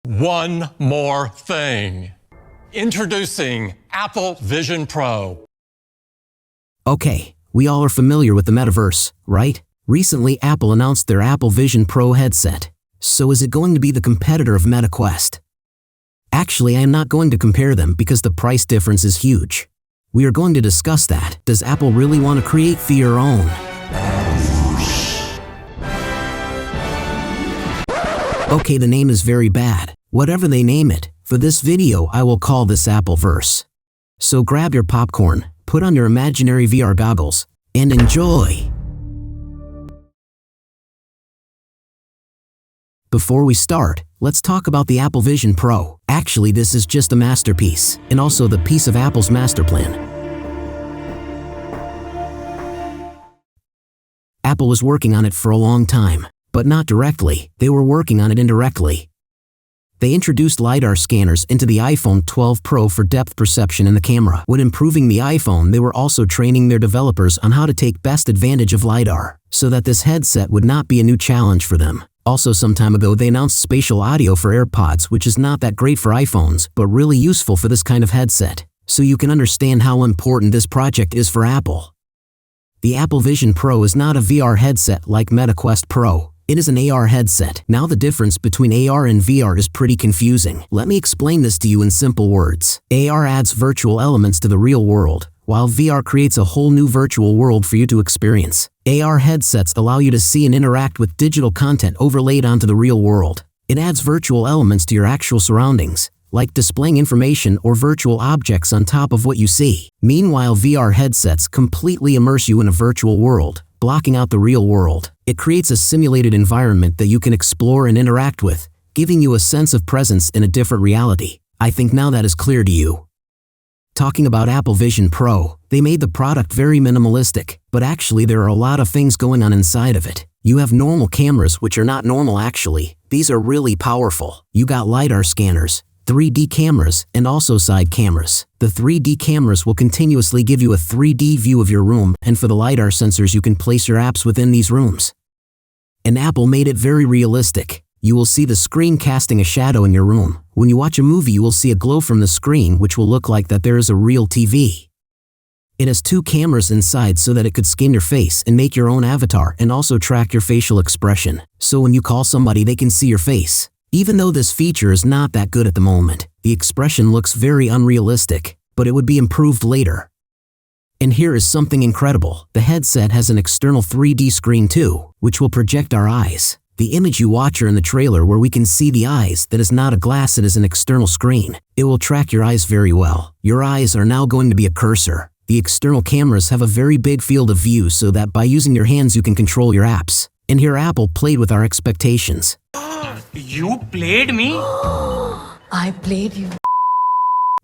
One more thing. Introducing Apple Vision Pro. Okay, we all are familiar with the metaverse, right? Recently, Apple announced their Apple Vision Pro headset. So is it going to be the competitor of Meta Quest? Actually, I am not going to compare them because the price difference is huge. We are going to discuss that. Does Apple really want to create their own? Okay, the name is very bad. Whatever they name it, for this video I will call this Appleverse. So grab your popcorn, put on your imaginary VR goggles, and enjoy! Before we start, let's talk about the Apple Vision Pro. Actually, this is just a masterpiece, and also the piece of Apple's master plan. Apple was working on it for a long time, but not directly, they were working on it indirectly. They introduced lidar scanners into the iPhone 12 Pro for depth perception in the camera. When improving the iPhone, they were also training their developers on how to take best advantage of lidar, so that this headset would not be a new challenge for them. Also, some time ago, they announced spatial audio for AirPods, which is not that great for iPhones, but really useful for this kind of headset. So you can understand how important this project is for Apple. The Apple Vision Pro is not a VR headset like Meta Quest Pro. It is an AR headset. Now the difference between AR and VR is pretty confusing. Let me explain this to you in simple words. AR adds virtual elements to the real world, while VR creates a whole new virtual world for you to experience. AR headsets allow you to see and interact with digital content overlaid onto the real world. It adds virtual elements to your actual surroundings, like displaying information or virtual objects on top of what you see. Meanwhile, VR headsets completely immerse you in a virtual world, blocking out the real world. It creates a simulated environment that you can explore and interact with, giving you a sense of presence in a different reality. I think now that is clear to you. Talking about Apple Vision Pro, they made the product very minimalistic, but actually there are a lot of things going on inside of it. You have normal cameras, which are not normal actually. These are really powerful. You got lidar scanners, 3D cameras, and also side cameras. The 3D cameras will continuously give you a 3D view of your room, and for the lidar sensors you can place your apps within these rooms. And Apple made it very realistic. You will see the screen casting a shadow in your room. When you watch a movie, you will see a glow from the screen, which will look like that there is a real TV. It has 2 cameras inside so that it could scan your face and make your own avatar and also track your facial expression. So when you call somebody, they can see your face. Even though this feature is not that good at the moment, the expression looks very unrealistic, but it would be improved later. And here is something incredible. The headset has an external 3D screen too, which will project our eyes. The image you watch are in the trailer where we can see the eyes. That is not a glass, it is an external screen. It will track your eyes very well. Your eyes are now going to be a cursor. The external cameras have a very big field of view so that by using your hands you can control your apps. And here Apple played with our expectations. You played me? I played you.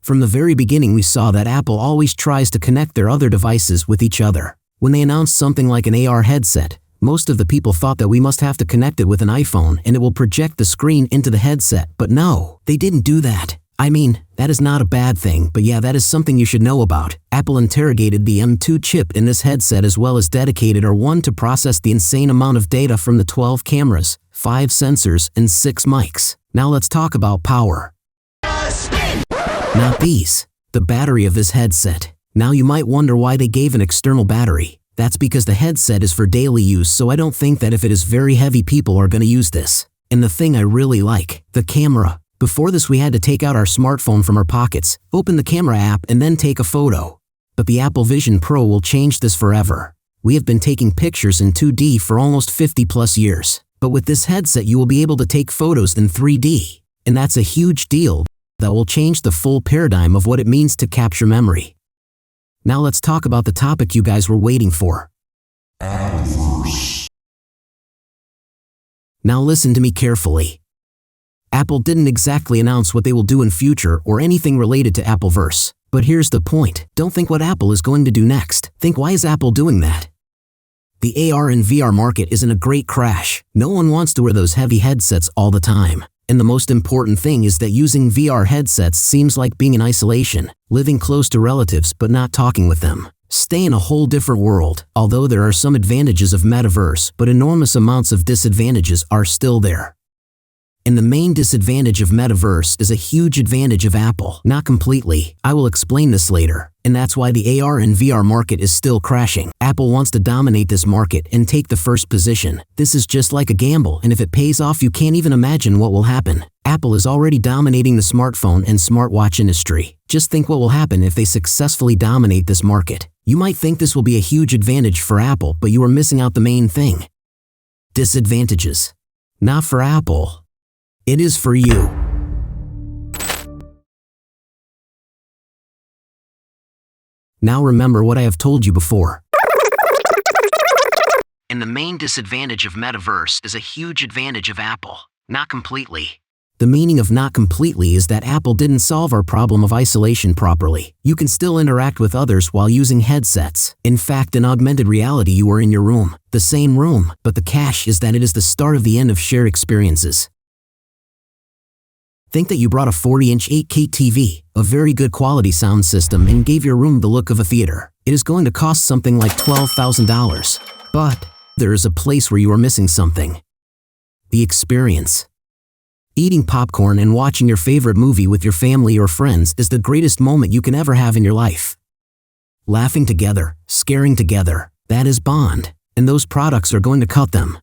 From the very beginning we saw that Apple always tries to connect their other devices with each other. When they announced something like an AR headset, most of the people thought that we must have to connect it with an iPhone and it will project the screen into the headset, but no, they didn't do that. I mean, that is not a bad thing, but yeah, that is something you should know about. Apple interrogated the M2 chip in this headset as well as dedicated R1 to process the insane amount of data from the 12 cameras, 5 sensors, and 6 mics. Now let's talk about power. Not these. The battery of this headset. Now you might wonder why they gave an external battery. That's because the headset is for daily use, so I don't think that if it is very heavy people are going to use this. And the thing I really like, the camera. Before this we had to take out our smartphone from our pockets, open the camera app and then take a photo. But the Apple Vision Pro will change this forever. We have been taking pictures in 2D for almost 50 plus years. But with this headset you will be able to take photos in 3D. And that's a huge deal that will change the full paradigm of what it means to capture memory. Now let's talk about the topic you guys were waiting for. Now listen to me carefully. Apple didn't exactly announce what they will do in future or anything related to Appleverse. But here's the point. Don't think what Apple is going to do next. Think, why is Apple doing that? The AR and VR market is in a great crash. No one wants to wear those heavy headsets all the time. And the most important thing is that using VR headsets seems like being in isolation, living close to relatives but not talking with them. Stay in a whole different world. Although there are some advantages of metaverse, but enormous amounts of disadvantages are still there. And the main disadvantage of metaverse is a huge advantage of Apple. Not completely. I will explain this later. And that's why the AR and VR market is still crashing. Apple wants to dominate this market and take the first position. This is just like a gamble, and if it pays off, you can't even imagine what will happen. Apple is already dominating the smartphone and smartwatch industry. Just think what will happen if they successfully dominate this market. You might think this will be a huge advantage for Apple, but you are missing out the main thing. Disadvantages. Not for Apple. It is for you. Now remember what I have told you before. And the main disadvantage of metaverse is a huge advantage of Apple. Not completely. The meaning of not completely is that Apple didn't solve our problem of isolation properly. You can still interact with others while using headsets. In fact, in augmented reality, you are in your room, the same room, but the catch is that it is the start of the end of shared experiences. Think that you brought a 40-inch 8K TV, a very good quality sound system, and gave your room the look of a theater. It is going to cost something like $12,000. But there is a place where you are missing something. The experience. Eating popcorn and watching your favorite movie with your family or friends is the greatest moment you can ever have in your life. Laughing together, scaring together, that is bond, and those products are going to cut them.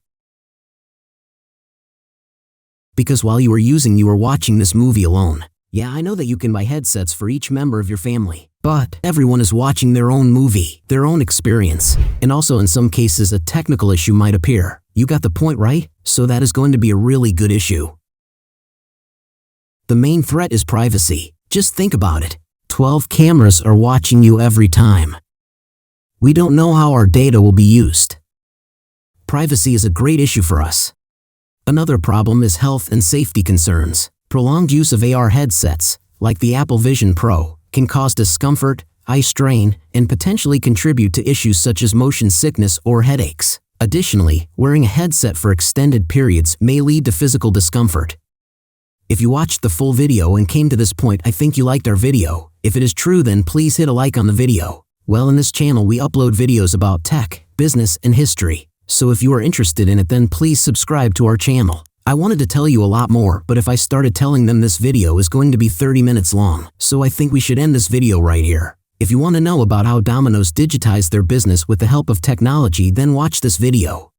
Because while you are watching this movie alone. Yeah, I know that you can buy headsets for each member of your family, but everyone is watching their own movie, their own experience, and also in some cases a technical issue might appear. You got the point, right? So that is going to be a really good issue. The main threat is privacy. Just think about it. 12 cameras are watching you every time. We don't know how our data will be used. Privacy is a great issue for us. Another problem is health and safety concerns. Prolonged use of AR headsets, like the Apple Vision Pro, can cause discomfort, eye strain, and potentially contribute to issues such as motion sickness or headaches. Additionally, wearing a headset for extended periods may lead to physical discomfort. If you watched the full video and came to this point, I think you liked our video. If it is true, then please hit a like on the video. Well, in this channel we upload videos about tech, business, and history. So if you are interested in it, then please subscribe to our channel. I wanted to tell you a lot more, but if I started telling them, this video is going to be 30 minutes long. So I think we should end this video right here. If you want to know about how Domino's digitized their business with the help of technology, then watch this video.